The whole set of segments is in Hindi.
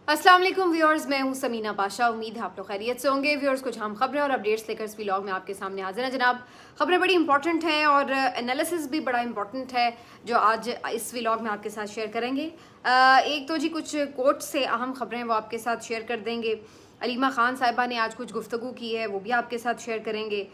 अस्सलाम वालेकुम व्यूअर्स, मैं हूं समीना पाशा। उम्मीद है आप लोग खैरियत से होंगे। व्यूअर्स, कुछ हम खबरें और अपडेट्स लेकर इस व्लॉग में आपके सामने हाजिर हैं जनाब। खबरें बड़ी इंपॉर्टेंट हैं और एनालिसिस भी बड़ा इंपॉर्टेंट है जो आज इस व्लॉग में आपके साथ शेयर करेंगे। एक तो जी कुछ कोर्ट से अहम खबरें वो आपके साथ शेयर कर देंगे। अलीमा खान साहिबा ने आज कुछ गुफ्तगू की है, वो भी आपके साथ शेयर करेंगे।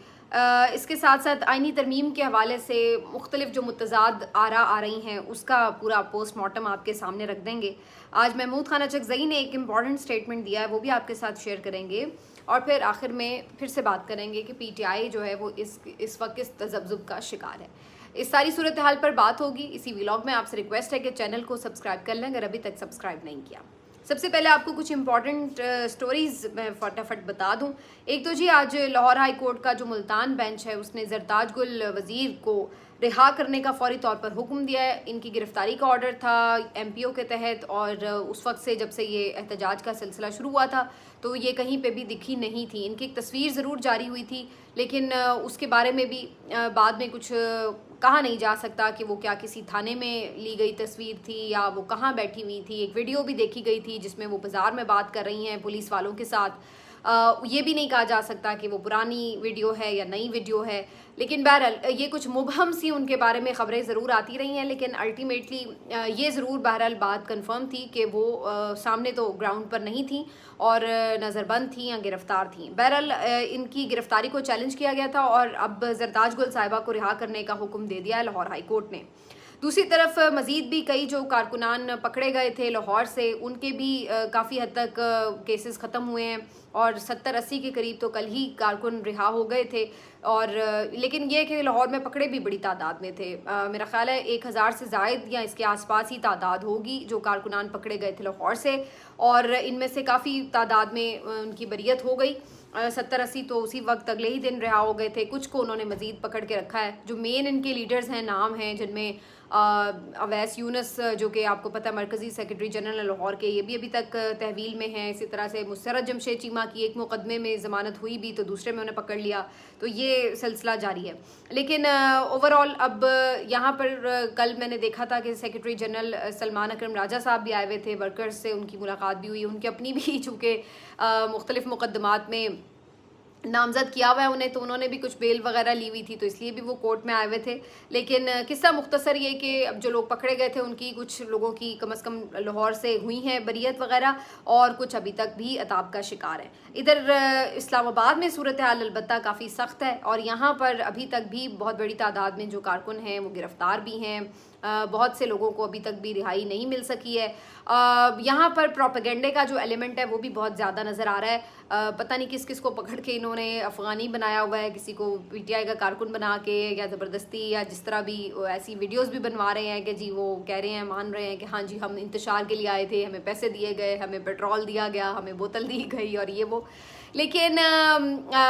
इसके साथ साथ आइनी तरमीम के हवाले से मुख्तलिफ जो मुतज़ाद आरा आ रही हैं उसका पूरा पोस्टमार्टम आपके सामने रख देंगे। आज महमूद खान अचकज़ई ने एक इम्पॉर्टेंट स्टेटमेंट दिया है, वो भी आपके साथ शेयर करेंगे। और फिर आखिर में फिर से बात करेंगे कि PTI जो है वो इस वक्त किस तज़ब्ज़ुब का शिकार है। इस सारी सूरत हाल पर बात होगी इसी व्लॉग में। आपसे रिक्वेस्ट है कि चैनल को सब्सक्राइब कर लें अगर अभी तक सब्सक्राइब नहीं किया। सबसे पहले आपको कुछ इंपॉर्टेंट स्टोरीज मैं फटाफट बता दूं। एक तो जी आज लाहौर हाई कोर्ट का जो मुल्तान बेंच है उसने जरताज गुल वज़ीर को रिहा करने का फौरी तौर पर हुक्म दिया है। इनकी गिरफ्तारी का ऑर्डर था MPO के तहत और उस वक्त से जब से ये एहतजाज का सिलसिला शुरू हुआ था तो ये कहीं पे भी दिखी नहीं थी। इनकी एक तस्वीर ज़रूर जारी हुई थी लेकिन उसके बारे में भी बाद में कुछ कहा नहीं जा सकता कि वो क्या किसी थाने में ली गई तस्वीर थी या वो कहाँ बैठी हुई थी। एक वीडियो भी देखी गई थी जिसमें वो बाज़ार में बात कर रही हैं पुलिस वालों के साथ। ये भी नहीं कहा जा सकता कि वो पुरानी वीडियो है या नई वीडियो है। लेकिन बहरहाल ये कुछ मुबहम सी उनके बारे में ख़बरें ज़रूर आती रही हैं लेकिन अल्टीमेटली ये ज़रूर बहरहाल बात कंफर्म थी कि वो सामने तो ग्राउंड पर नहीं थी और नज़रबंद थी या गिरफ्तार थी। बहरहाल इनकी गिरफ्तारी को चैलेंज किया गया था और अब जरताज गुल साहिबा को रिहा करने का हुक्म दे दिया है लाहौर हाई कोर्ट ने। दूसरी तरफ मज़ीद भी कई जो कारकुनान पकड़े गए थे लाहौर से उनके भी काफ़ी हद तक केसेस ख़त्म हुए हैं और 70-80 के करीब तो कल ही कारकुन रिहा हो गए थे। और लेकिन ये कि लाहौर में पकड़े भी बड़ी तादाद में थे। मेरा ख्याल है 1000 से ज़ायद या इसके आसपास ही तादाद होगी जो कारकुनान पकड़े गए थे लाहौर से और इनमें से काफ़ी तादाद में उनकी बरियत हो गई। 70-80 तो उसी वक्त अगले ही दिन रिहा हो गए थे। कुछ को उन्होंने मज़ीद पकड़ के रखा है। जो मेन इनके लीडर्स हैं नाम हैं जिनमें अवैस यूनुस जो कि आपको पता है मरकज़ी सेक्रेटरी जनरल लाहौर के, ये भी अभी तक तहवील में हैं। इसी तरह से मुसर्रत जमशेद चीमा की एक मुकदमे में ज़मानत हुई भी तो दूसरे में उन्हें पकड़ लिया, तो ये सिलसिला जारी है। लेकिन ओवरऑल अब यहाँ पर कल मैंने देखा था कि सेक्रेटरी जनरल सलमान अकरम राजा साहब भी आए हुए थे, वर्कर्स से उनकी मुलाकात भी हुई। उनकी अपनी भी चूँकि मुख्तलिफ मुकदमात में नामजद किया हुआ है उन्हें, तो उन्होंने भी कुछ बेल वगैरह ली हुई थी तो इसलिए भी वो कोर्ट में आए हुए थे। लेकिन किस्सा मुख्तसर ये कि अब जो लोग पकड़े गए थे उनकी कुछ लोगों की कम से कम लाहौर से हुई हैं बरियत वगैरह और कुछ अभी तक भी अताब का शिकार है। इधर इस्लामाबाद में सूरत हाल अलबत्ता काफ़ी सख्त है और यहाँ पर अभी तक भी बहुत बड़ी तादाद में जो कारकुन हैं वो गिरफ्तार भी हैं। बहुत से लोगों को अभी तक भी रिहाई नहीं मिल सकी है। यहाँ पर प्रोपेगेंडे का जो एलिमेंट है वो भी बहुत ज़्यादा नज़र आ रहा है। पता नहीं किस किस को पकड़ के इन्होंने अफ़गानी बनाया हुआ है, किसी को PTI का कारकुन बना के या ज़बरदस्ती या जिस तरह भी ऐसी वीडियोस भी बनवा रहे हैं कि जी वो कह रहे हैं, मान रहे हैं कि हाँ जी हम इंतशार के लिए आए थे, हमें पैसे दिए गए, हमें पेट्रोल दिया गया, हमें बोतल दी गई और ये वो। लेकिन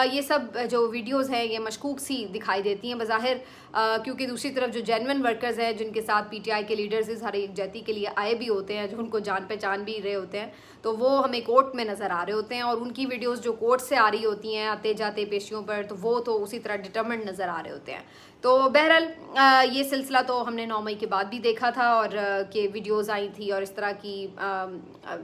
ये सब जो वीडियोस हैं ये मशकूक सी दिखाई देती हैं बज़ाहिर, क्योंकि दूसरी तरफ जो जेन्युइन वर्कर्स हैं जिनके साथ PTI के लीडर्स इस हर एकजहती के लिए आए भी होते हैं, जो उनको जान पहचान भी रहे होते हैं, तो वो हमें कोर्ट में नज़र आ रहे होते हैं और उनकी वीडियोस जो कोर्ट से आ रही होती हैं आते जाते पेशियों पर, तो वो तो उसी तरह डिटर्मिन्ड नज़र आ रहे होते हैं। तो बहरहाल ये सिलसिला तो हमने 9 मई के बाद भी देखा था और कि वीडियोस आई थी और इस तरह की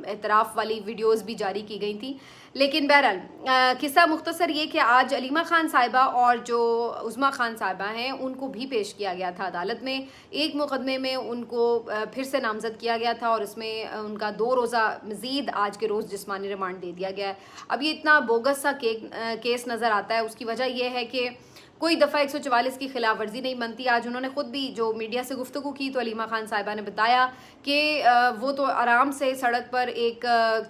एतराफ़ वाली वीडियोस भी जारी की गई थी। लेकिन बहरहाल किस्सा मुख्तसर ये कि आज अलीमा खान साहिबा और जो उज़्मा खान साहिबा हैं उनको भी पेश किया गया था अदालत में। एक मुकदमे में उनको फिर से नामज़द किया गया था और उसमें उनका 2 रोज़ा मज़ीद आज के रोज़ जिस्मानी रिमांड दे दिया गया है। अब ये इतना बोगस सा केस नज़र आता है, उसकी वजह यह है कि कोई दफ़ा 144 की खिलाफ वर्जी नहीं बनती। आज उन्होंने ख़ुद भी जो मीडिया से गुफ्तगू की तो अलीमा खान साहिबा ने बताया कि वो तो आराम से सड़क पर एक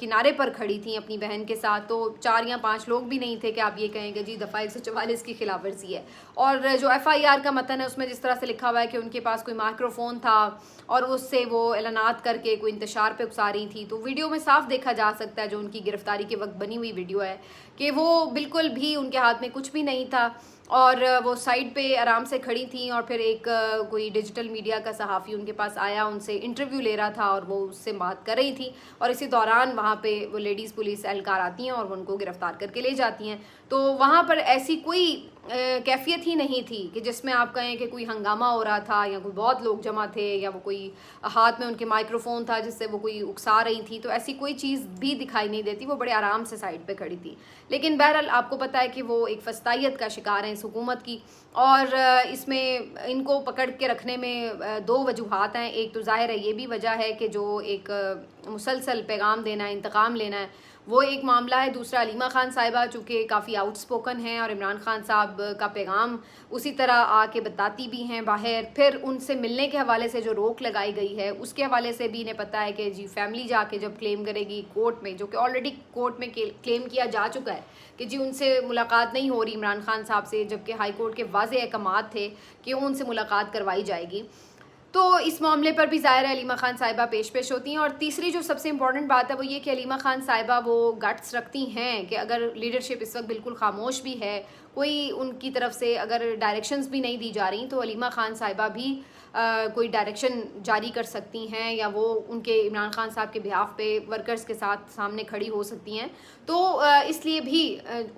किनारे पर खड़ी थी अपनी बहन के साथ, तो 4 या 5 लोग भी नहीं थे कि आप ये कहेंगे जी दफ़ा 144 की खिलाफ वर्जी है। और जो FIR का मतन है उसमें जिस तरह से लिखा हुआ है कि उनके पास कोई माइक्रोफोन था और उससे वो ऐलानात करके कोई इंतशार पे उकसा रही थी, तो वीडियो में साफ देखा जा सकता है जो उनकी गिरफ्तारी के वक्त बनी हुई वीडियो है कि वो बिल्कुल भी उनके हाथ में कुछ भी नहीं था और वो साइड पे आराम से खड़ी थी और फिर एक कोई डिजिटल मीडिया का सहाफ़ी उनके पास आया, उनसे इंटरव्यू ले रहा था और वो उससे बात कर रही थी और इसी दौरान वहाँ पे वो लेडीज़ पुलिस एहलकार आती हैं और उनको गिरफ़्तार करके ले जाती हैं। तो वहाँ पर ऐसी कोई कैफियत ही नहीं थी कि जिसमें आप कहें कि कोई हंगामा हो रहा था या कोई बहुत लोग जमा थे या वो कोई हाथ में उनके माइक्रोफोन था जिससे वो कोई उकसा रही थी, तो ऐसी कोई चीज़ भी दिखाई नहीं देती। वो बड़े आराम से साइड पे खड़ी थी। लेकिन बहरहाल आपको पता है कि वो एक फस्तायत का शिकार हैं इस हुकूमत की, और इसमें इनको पकड़ के रखने में दो वजूहात हैं। एक तो ज़ाहिर है ये भी वजह है कि जो एक मुसलसल पैगाम देना है, इंतकाम लेना है, वो एक मामला है। दूसरा अलीमा खान साहिबा चूँकि काफ़ी आउटस्पोकन हैं और इमरान खान साहब का पैगाम उसी तरह आके बताती भी हैं बाहर। फिर उनसे मिलने के हवाले से जो रोक लगाई गई है उसके हवाले से भी इन्हें पता है कि जी फैमिली जाके जब क्लेम करेगी कोर्ट में, जो कि ऑलरेडी कोर्ट में क्लेम किया जा चुका है कि जी उनसे मुलाकात नहीं हो रही इमरान खान साहब से, जबकि हाई कोर्ट के वाज़ेह अहकामात थे कि उनसे मुलाकात करवाई जाएगी। तो इस मामले पर भी ज़ाहिर है अलीमा खान साहिबा पेश होती हैं। और तीसरी जो सबसे इम्पॉर्टेंट बात है वो ये कि अलीमा खान साहिबा वो गट्स रखती हैं कि अगर लीडरशिप इस वक्त बिल्कुल खामोश भी है, कोई उनकी तरफ से अगर डायरेक्शंस भी नहीं दी जा रही, तो अलीमा खान साहिबा भी कोई डायरेक्शन जारी कर सकती हैं या वो उनके इमरान खान साहब के बिहाफ पे वर्कर्स के साथ सामने खड़ी हो सकती हैं। तो इसलिए भी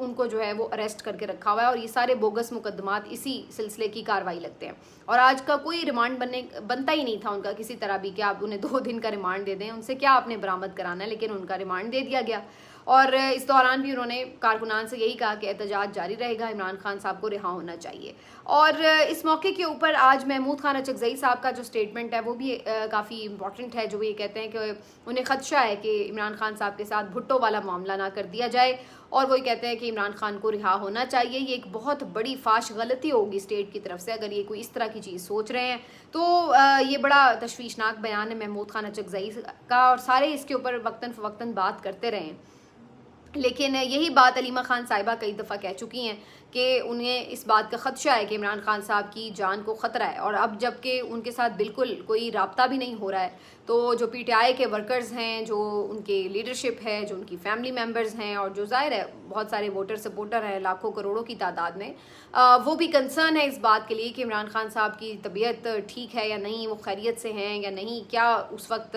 उनको जो है वो अरेस्ट करके रखा हुआ है और ये सारे बोगस मुकदमात इसी सिलसिले की कार्रवाई लगते हैं। और आज का कोई रिमांड बनता ही नहीं था उनका किसी तरह भी कि आप उन्हें 2 दिन का रिमांड दे दें, उनसे क्या आपने बरामद कराना है, लेकिन उनका रिमांड दे दिया गया। और इस दौरान भी उन्होंने कारकुनान से यही कहा कि एहतजाज जारी रहेगा, इमरान खान साहब को रिहा होना चाहिए। और इस मौके के ऊपर आज महमूद खान अचकज़ई साहब का जो स्टेटमेंट है वो भी काफ़ी इंपॉर्टेंट है, जो ये कहते हैं कि उन्हें ख़दशा है कि इमरान खान साहब के साथ भुट्टो वाला मामला ना कर दिया जाए, और वो कहते हैं कि इमरान खान को रिहा होना चाहिए। ये एक बहुत बड़ी फाश गलती होगी स्टेट की तरफ से अगर ये कोई इस तरह की चीज़ सोच रहे हैं। तो ये बड़ा तशवीशनाक बयान है महमूद खान अचकज़ई का, और सारे इसके ऊपर वक्तन फ़वक्तन बात करते रहे। लेकिन यही बात अलीमा खान साहिबा कई दफ़ा कह चुकी हैं कि उन्हें इस बात का ख़दशा है कि इमरान खान साहब की जान को ख़तरा है। और अब जबकि उनके साथ बिल्कुल कोई राब्ता भी नहीं हो रहा है, तो जो PTI के वर्कर्स हैं, जो उनके लीडरशिप है, जो उनकी फैमिली मेम्बर्स हैं, और जो ज़ाहिर है बहुत सारे वोटर सपोर्टर हैं लाखों करोड़ों की तादाद में, वो भी कंसर्न है इस बात के लिए कि इमरान खान साहब की तबीयत ठीक है या नहीं, वो खैरियत से हैं या नहीं, क्या उस वक्त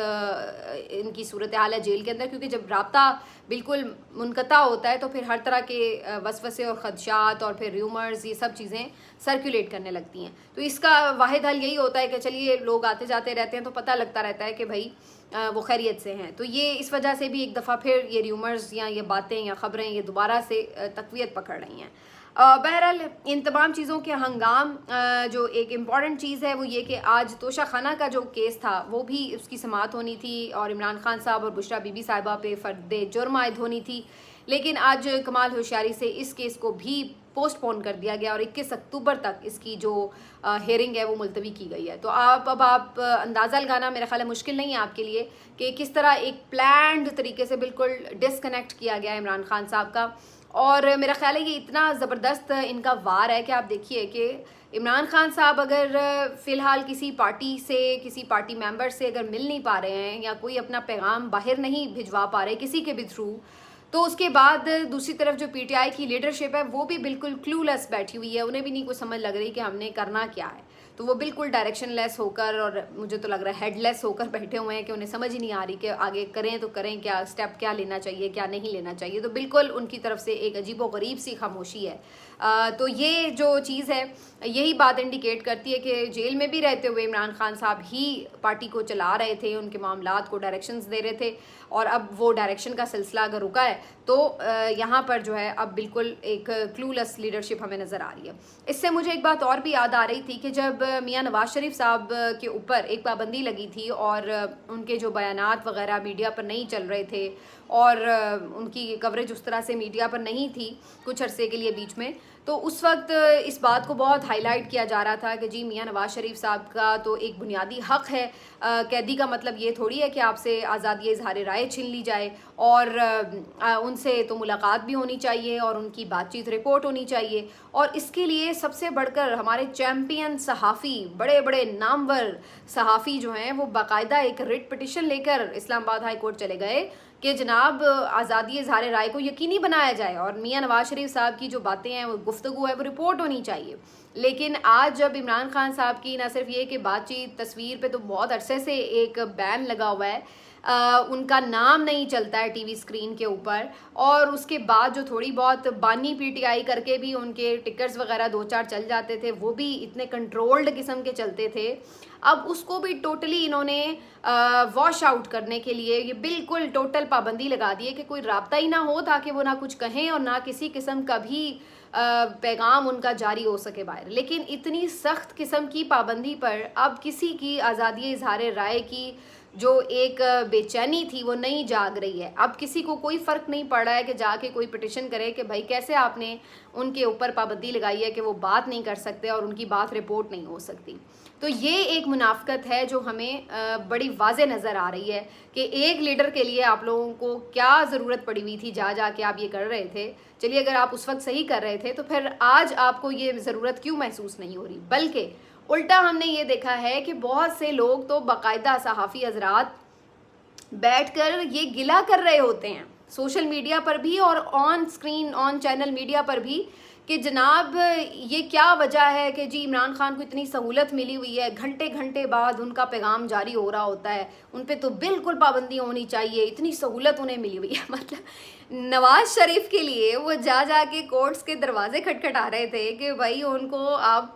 इनकी सूरत हाल है जेल के अंदर। क्योंकि जब राब्ता बिल्कुल मुनक़ता होता है तो फिर हर तरह के वसवसे और ख़दशात और फिर र्यूमर्स, ये सब चीज़ें सर्कुलेट करने लगती हैं। तो इसका वाहिद हल यही होता है कि चलिए लोग आते जाते रहते हैं तो पता लगता रहता है कि भाई वो खैरियत से हैं। तो ये इस वजह से भी एक दफ़ा फिर ये र्यूमर्स या ये बातें या ख़बरें ये दोबारा से तक़वियत पकड़ रही हैं। बहरहाल इन तमाम चीज़ों के हंगाम जो एक इम्पॉर्टेंट चीज़ है वो ये कि आज तोशा खाना का जो केस था वो भी उसकी समाअत होनी थी और इमरान खान साहब और बुशरा बीबी साहिबा पे फ़र्द जुर्म आयद होनी थी। लेकिन आज कमाल होशियारी से इस केस को भी पोस्टपोन कर दिया गया और 21 अक्टूबर तक इसकी जो हेयरिंग है वो मुलतवी की गई है। तो अब आप अंदाज़ा लगाना मेरा ख्याल है मुश्किल नहीं है आपके लिए कि किस तरह एक प्लान्ड तरीके से बिल्कुल डिसकनेक्ट किया गया इमरान खान साहब का। और मेरा ख्याल है ये इतना ज़बरदस्त इनका वार है कि आप देखिए कि इमरान खान साहब अगर फ़िलहाल किसी पार्टी से, किसी पार्टी मेंबर से अगर मिल नहीं पा रहे हैं या कोई अपना पैगाम बाहर नहीं भिजवा पा रहे किसी के भी थ्रू, तो उसके बाद दूसरी तरफ जो PTI की लीडरशिप है वो भी बिल्कुल क्लूलेस बैठी हुई है। उन्हें भी नहीं कुछ समझ लग रही कि हमने करना क्या है। तो वो बिल्कुल डायरेक्शन लेस होकर, और मुझे तो लग रहा है हेडलेस होकर बैठे हुए हैं कि उन्हें समझ ही नहीं आ रही कि आगे करें तो करें क्या, स्टेप क्या लेना चाहिए, क्या नहीं लेना चाहिए। तो बिल्कुल उनकी तरफ से एक अजीबो गरीब सी खामोशी है। तो ये जो चीज़ है यही बात इंडिकेट करती है कि जेल में भी रहते हुए इमरान खान साहब ही पार्टी को चला रहे थे, उनके मामलात को डायरेक्शंस दे रहे थे, और अब वो डायरेक्शन का सिलसिला अगर रुका है तो यहाँ पर जो है अब बिल्कुल एक क्लूलेस लीडरशिप हमें नज़र आ रही है। इससे मुझे एक बात और भी याद आ रही थी कि जब मियां नवाज शरीफ साहब के ऊपर एक पाबंदी लगी थी और उनके जो बयानात वगैरह मीडिया पर नहीं चल रहे थे और उनकी कवरेज उस तरह से मीडिया पर नहीं थी कुछ अरसे के लिए बीच में, तो उस वक्त इस बात को बहुत हाईलाइट किया जा रहा था कि जी मियां नवाज शरीफ साहब का तो एक बुनियादी हक़ है, कैदी का मतलब ये थोड़ी है कि आपसे आज़ादी इज़हार राय छीन ली जाए, और उनसे तो मुलाकात भी होनी चाहिए और उनकी बातचीत रिपोर्ट होनी चाहिए। और इसके लिए सबसे बढ़कर हमारे चैम्पियन सहाफ़ी, बड़े बड़े नामवर सहाफ़ी जो हैं वो बाकायदा एक रिट पिटिशन लेकर इस्लामाबाद हाई कोर्ट चले गए कि जनाब आज़ादी इज़हार राय को यकीनी बनाया जाए और मियां नवाज शरीफ साहब की जो बातें हैं वो गुफ्तगू है वो रिपोर्ट होनी चाहिए। लेकिन आज जब इमरान खान साहब की न सिर्फ ये कि बातचीत, तस्वीर पे तो बहुत अरसे से एक बैन लगा हुआ है, उनका नाम नहीं चलता है टीवी स्क्रीन के ऊपर, और उसके बाद जो थोड़ी बहुत बानी पीटीआई करके भी उनके टिकट्स वगैरह 2-4 चल जाते थे, वो भी इतने कंट्रोल्ड किस्म के चलते थे। अब उसको भी टोटली इन्होंने वॉश आउट करने के लिए ये बिल्कुल टोटल पाबंदी लगा दी है कि कोई राब्ता ही ना हो, ताकि वो ना कुछ कहें और ना किसी किस्म का भी पैगाम उनका जारी हो सके बाहर। लेकिन इतनी सख्त किस्म की पाबंदी पर अब किसी की आज़ादी इजहार राय की जो एक बेचैनी थी वो नहीं जाग रही है। अब किसी को कोई फ़र्क नहीं पड़ रहा है कि जाके कोई पिटिशन करे कि भाई कैसे आपने उनके ऊपर पाबंदी लगाई है कि वो बात नहीं कर सकते और उनकी बात रिपोर्ट नहीं हो सकती। तो ये एक मुनाफ़कत है जो हमें बड़ी वाज़े नज़र आ रही है कि एक लीडर के लिए आप लोगों को क्या ज़रूरत पड़ी हुई थी जा के आप ये कर रहे थे। चलिए, अगर आप उस वक्त सही कर रहे थे तो फिर आज आपको ये ज़रूरत क्यों महसूस नहीं हो रही। बल्कि उल्टा हमने ये देखा है कि बहुत से लोग तो बाकायदा सहाफ़ी हजरात बैठकर ये गिला कर रहे होते हैं सोशल मीडिया पर भी और on screen on channel media पर भी कि जनाब ये क्या वजह है कि जी इमरान खान को इतनी सहूलत मिली हुई है, घंटे घंटे बाद उनका पैगाम जारी हो रहा होता है, उन पे तो बिल्कुल पाबंदी होनी चाहिए, इतनी सहूलत उन्हें मिली हुई है। मतलब नवाज शरीफ के लिए वो जा के कोर्ट्स के दरवाजे खटखटा रहे थे कि भाई उनको आप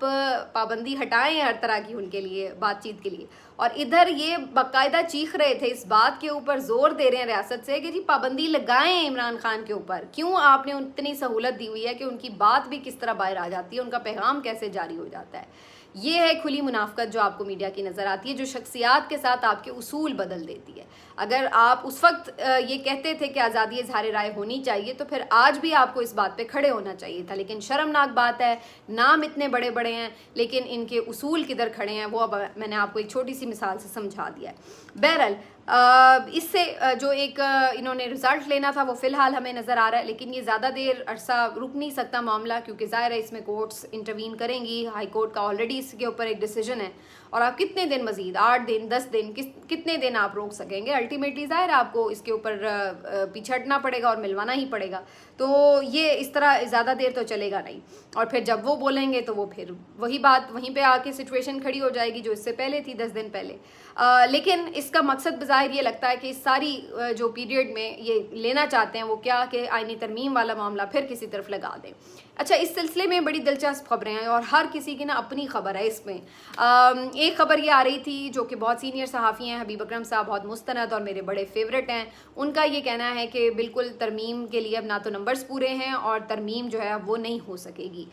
पाबंदी हटाएं हर तरह की उनके लिए बातचीत के लिए, और इधर ये बाकायदा चीख रहे थे, इस बात के ऊपर जोर दे रहे हैं रियासत से कि जी पाबंदी लगाएं इमरान खान के ऊपर। क्यों आपने उतनी सहूलत दी हुई है कि उनकी बात भी किस तरह बाहर आ जाती है, उनका पैगाम कैसे जारी हो जाता है। ये है खुली मुनाफकत जो आपको मीडिया की नज़र आती है, जो शख्सियात के साथ आपके उसूल बदल देती है। अगर आप उस वक्त ये कहते थे कि आज़ादी इज़हार राय होनी चाहिए तो फिर आज भी आपको इस बात पे खड़े होना चाहिए था। लेकिन शर्मनाक बात है, नाम इतने बड़े बड़े हैं लेकिन इनके उसूल किधर खड़े हैं वो अब मैंने आपको एक छोटी सी मिसाल से समझा दिया है। बहरहाल इससे जो एक इन्होंने रिज़ल्ट लेना था वो फ़िलहाल हमें नज़र आ रहा है, लेकिन ये ज़्यादा देर अरसा रुक नहीं सकता मामला, क्योंकि ज़ाहिर है इसमें कोर्ट्स इंटरवीन करेंगी। हाई कोर्ट का ऑलरेडी इसके ऊपर एक डिसीजन है, और आप कितने दिन मज़ीद 8 दिन 10 दिन कितने दिन आप रोक सकेंगे। अल्टीमेटली ज़ाहिर है आपको इसके ऊपर पीछे हटना पड़ेगा और मिलवाना ही पड़ेगा। तो ये इस तरह ज़्यादा देर तो चलेगा नहीं, और फिर जब वो बोलेंगे तो वो फिर वही बात वहीं पे आके सिचुएशन खड़ी हो जाएगी जो इससे पहले थी 10 दिन पहले। लेकिन इसका मकसद बज़ाहिर ये लगता है कि इस सारी जो पीरियड में ये लेना चाहते हैं वो क्या कि आईनी तरमीम वाला मामला फिर किसी तरफ लगा दें। अच्छा, इस सिलसिले में बड़ी दिलचस्प खबरें हैं और हर किसी की ना अपनी खबर है इसमें। एक खबर ये आ रही थी जो कि बहुत सीनियर सहाफ़ी हैं, हबीब अकरम साहब, बहुत मुस्तनद और मेरे बड़े फेवरेट हैं। उनका ये कहना है कि बिल्कुल तरमीम के लिए अब ना तो नंबर्स पूरे हैं और तरमीम जो है वो नहीं हो सकेगी।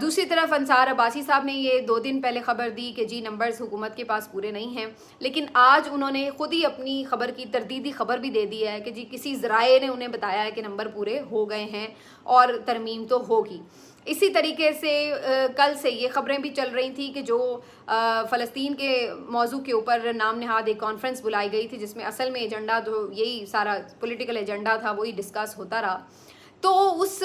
दूसरी तरफ अंसार अब्बासी साहब ने ये 2 दिन पहले खबर दी कि जी नंबर्स हुकूमत के पास पूरे नहीं हैं, लेकिन आज उन्होंने खुद ही अपनी खबर की तरदीदी खबर भी दे दी है कि जी किसी ज़राए ने उन्हें बताया है कि नंबर पूरे हो गए हैं और तरमीम तो होगी। इसी तरीके से कल से ये ख़बरें भी चल रही थी कि जो फ़लस्तीन के मौजू के ऊपर नाम नहाद एक कॉन्फ्रेंस बुलाई गई थी, जिसमें असल में एजेंडा तो यही सारा पॉलिटिकल एजेंडा था, वही डिस्कस होता रहा। तो उस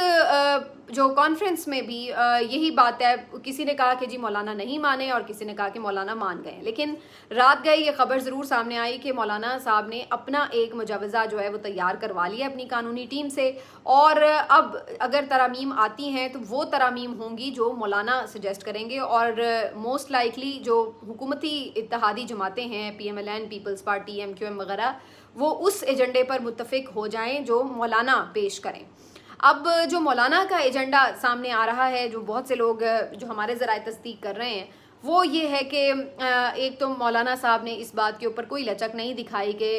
जो कॉन्फ्रेंस में भी यही बात है, किसी ने कहा कि जी मौलाना नहीं माने और किसी ने कहा कि मौलाना मान गए। लेकिन रात गए ये खबर ज़रूर सामने आई कि मौलाना साहब ने अपना एक मुजवज़ा जो है वो तैयार करवा लिया अपनी कानूनी टीम से, और अब अगर तरामीम आती हैं तो वो तरामीम होंगी जो मौलाना सजेस्ट करेंगे, और मोस्ट लाइकली जो हुकूमती इत्तेहादी जमातें हैं PMLN, पीपल्स पार्टी, MQM वगैरह, वो उस एजेंडे पर मुत्तफ़िक हो जाएँ जो मौलाना पेश करें। अब जो मौलाना का एजेंडा सामने आ रहा है, जो बहुत से लोग जो हमारे ज़राए तस्दीक कर रहे हैं, वो ये है कि एक तो मौलाना साहब ने इस बात के ऊपर कोई लचक नहीं दिखाई कि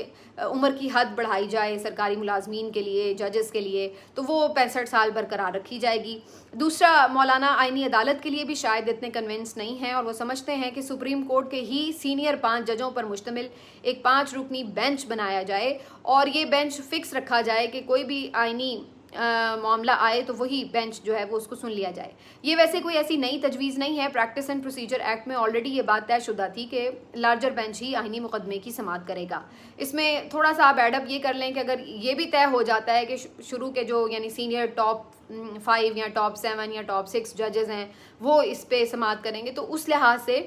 उम्र की हद बढ़ाई जाए सरकारी मुलाजमीन के लिए, जजेस के लिए, तो वो 65 साल बरकरार रखी जाएगी। दूसरा, मौलाना आईनी अदालत के लिए भी शायद इतने कन्विंस नहीं हैं और वो समझते हैं कि सुप्रीम कोर्ट के ही सीनियर 5 जजों पर मुश्तमिल एक 5 रुकनी बेंच बनाया जाए, और ये बेंच फिक्स रखा जाए कि कोई भी आईनी मामला आए तो वही बेंच जो है वो उसको सुन लिया जाए। ये वैसे कोई ऐसी नई तजवीज़ नहीं है, प्रैक्टिस एंड प्रोसीजर एक्ट में ऑलरेडी ये बात तयशुदा थी कि लार्जर बेंच ही आईनी मुकदमे की समाअत करेगा। इसमें थोड़ा सा आप एडअप ये कर लें कि अगर ये भी तय हो जाता है कि शुरू के जो यानी सीनियर टॉप 5 या टॉप 7 या टॉप 6 जजेस हैं वो इस पे समाअत करेंगे, तो उस लिहाज से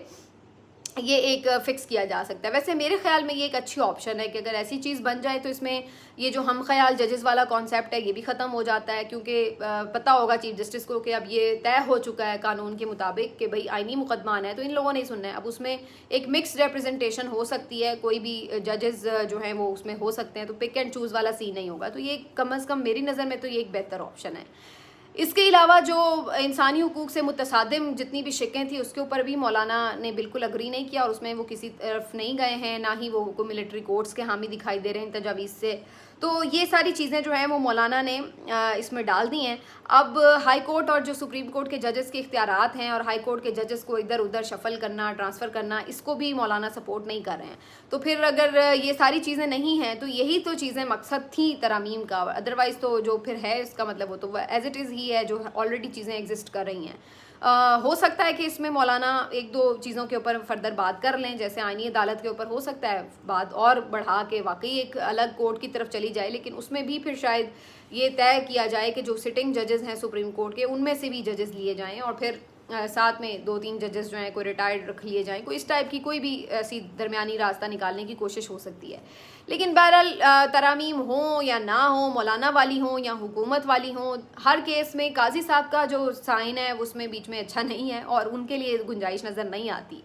ये एक फ़िक्स किया जा सकता है। वैसे मेरे ख्याल में ये एक अच्छी ऑप्शन है कि अगर ऐसी चीज़ बन जाए तो इसमें ये जो हम ख्याल जजेस वाला कॉन्सेप्ट है ये भी ख़त्म हो जाता है, क्योंकि पता होगा चीफ जस्टिस को कि अब ये तय हो चुका है कानून के मुताबिक कि भाई आइनी मुकदमा है तो इन लोगों ने सुनना है। अब उसमें एक मिक्स्ड रिप्रेजेंटेशन हो सकती है, कोई भी जजेस जो हैं वो उसमें हो सकते हैं, तो पिक एंड चूज़ वाला सीन नहीं होगा। तो ये कम अज़ कम मेरी नज़र में तो ये एक बेहतर ऑप्शन है। इसके अलावा जो इंसानी हुकूक से मुतसादिम जितनी भी शिकें थी उसके ऊपर भी मौलाना ने बिल्कुल अग्री नहीं किया और उसमें वो किसी तरफ नहीं गए हैं, ना ही वो मिलिट्री कोर्ट्स के हामी दिखाई दे रहे हैं तजावीज़ से। तो ये सारी चीज़ें जो हैं वो मौलाना ने इसमें डाल दी हैं। अब हाई कोर्ट और जो सुप्रीम कोर्ट के जजेस के इख्तियारात हैं और हाई कोर्ट के जजेस को इधर उधर शफल करना, ट्रांसफ़र करना, इसको भी मौलाना सपोर्ट नहीं कर रहे हैं। तो फिर अगर ये सारी चीज़ें नहीं हैं तो यही तो चीज़ें मकसद थी तरमीम का। अदरवाइज़ तो जो फिर है इसका मतलब वो तो एज इट इज़ ही है जो ऑलरेडी चीज़ें एग्जिस्ट कर रही हैं। हो सकता है कि इसमें मौलाना एक दो चीज़ों के ऊपर फर्दर बात कर लें, जैसे आईनी अदालत के ऊपर हो सकता है बात और बढ़ा के वाकई एक अलग कोर्ट की तरफ चली जाए, लेकिन उसमें भी फिर शायद ये तय किया जाए कि जो सिटिंग जजेस हैं सुप्रीम कोर्ट के उनमें से भी जजेस लिए जाएं और फिर साथ में 2-3 जजेस जो हैं कोई रिटायर्ड रख लिए जाएं, कोई इस टाइप की कोई भी ऐसी दरमियानी रास्ता निकालने की कोशिश हो सकती है। लेकिन बहरहाल तरामीम हो या ना हो, मौलाना वाली हो या हुकूमत वाली हो, हर केस में काजी साहब का जो साइन है उसमें बीच में अच्छा नहीं है और उनके लिए गुंजाइश नज़र नहीं आती।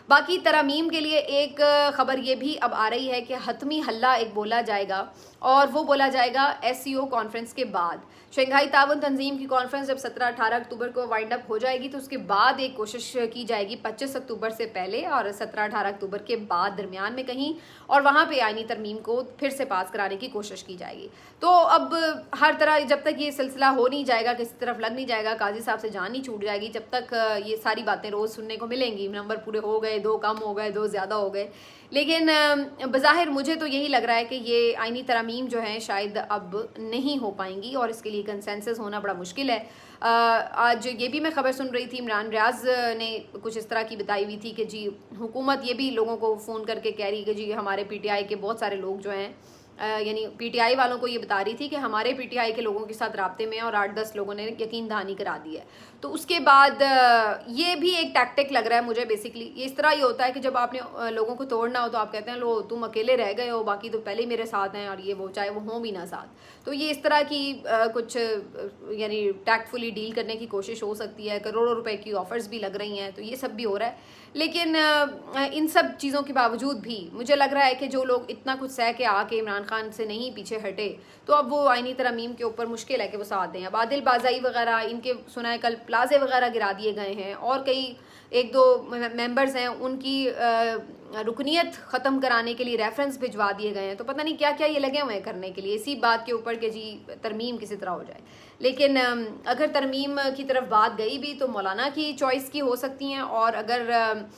बाकी तरामीम के लिए एक ख़बर ये भी अब आ रही है कि हतमी हल्ला एक बोला जाएगा और वो बोला जाएगा SCO कॉन्फ्रेंस के बाद। शंघाई ताउन तंजीम की कॉन्फ्रेंस जब 17-18 अक्टूबर को वाइंड अप हो जाएगी तो उसके बाद एक कोशिश की जाएगी 25 अक्टूबर से पहले और 17-18 अक्टूबर के बाद दरमियान में कहीं, और वहाँ पे आईनी तरमीम को फिर से पास कराने की कोशिश की जाएगी। तो अब हर तरह जब तक ये सिलसिला हो नहीं जाएगा, किसी तरफ लग नहीं जाएगा, काजी साहब से जान नहीं छूट जाएगी, जब तक ये सारी बातें रोज़ सुनने को मिलेंगी। नंबर पूरे हो गए, 2 कम हो गए, 2 ज़्यादा हो गए। लेकिन बज़ाहिर मुझे तो यही लग रहा है कि ये आईनी तरमीम जो हैं शायद अब नहीं हो पाएंगी और इसके लिए कंसेंसस होना बड़ा मुश्किल है। आज ये भी मैं ख़बर सुन रही थी, इमरान रियाज ने कुछ इस तरह की बताई हुई थी कि जी हुकूमत ये भी लोगों को फ़ोन करके कह रही कि जी हमारे PTI के बहुत सारे लोग जो हैं, यानी PTI वालों को ये बता रही थी कि हमारे PTI के लोगों के साथ राब्ते में और 8-10 लोगों ने यकीन दहानी करा दी है। तो उसके बाद ये भी एक टैक्टिक लग रहा है मुझे। बेसिकली ये इस तरह ही होता है कि जब आपने लोगों को तोड़ना हो तो आप कहते हैं लो तुम अकेले रह गए हो, बाकी तो पहले ही मेरे साथ हैं, और ये वो चाहे वो हों भी ना साथ। तो ये इस तरह की कुछ यानी टैक्टफुली डील करने की कोशिश हो सकती है। करोड़ों रुपए की ऑफर्स भी लग रही हैं, तो ये सब भी हो रहा है। लेकिन इन सब चीज़ों के बावजूद भी मुझे लग रहा है कि जो लोग इतना कुछ सह के आके इमरान खान से नहीं पीछे हटे, तो अब वो आईनी तरमीम के ऊपर मुश्किल है कि वो साथ दें। अब आदिल बाज़ाई वगैरह इनके सुना है कल प्लाजे वगैरह गिरा दिए गए हैं और कई 1-2 मेंबर्स हैं उनकी रुकनीत ख़त्म कराने के लिए रेफरेंस भिजवा दिए गए हैं। तो पता नहीं क्या क्या ये लगे हुए हैं करने के लिए इसी बात के ऊपर कि जी तरमीम किसी तरह हो जाए। लेकिन अगर तरमीम की तरफ बात गई भी तो मौलाना की चॉइस की हो सकती हैं, और अगर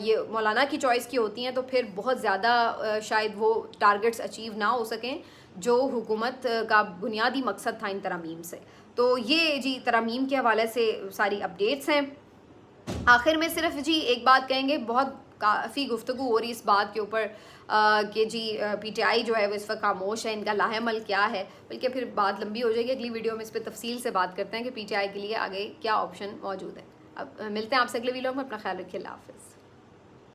ये मौलाना की चॉइस की होती हैं तो फिर बहुत ज़्यादा शायद वो टारगेट्स अचीव ना हो सकें जो हुकूमत का बुनियादी मकसद था इन तरमीम से। तो ये जी तरमीम के हवाले से सारी अपडेट्स हैं। आखिर में सिर्फ जी एक बात कहेंगे, बहुत काफ़ी गुफ्तगू हो रही इस बात के ऊपर कि जी PTI जो है वो इस वक्त खामोश है, इनका लाहेमल क्या है, बल्कि फिर बात लंबी हो जाएगी। अगली वीडियो में इस पर तफसील से बात करते हैं कि PTI के लिए आगे क्या ऑप्शन मौजूद है। अब मिलते हैं आपसे अगले वीडियो में। अपना ख्याल रखिए, अल्लाह हाफ़िज़।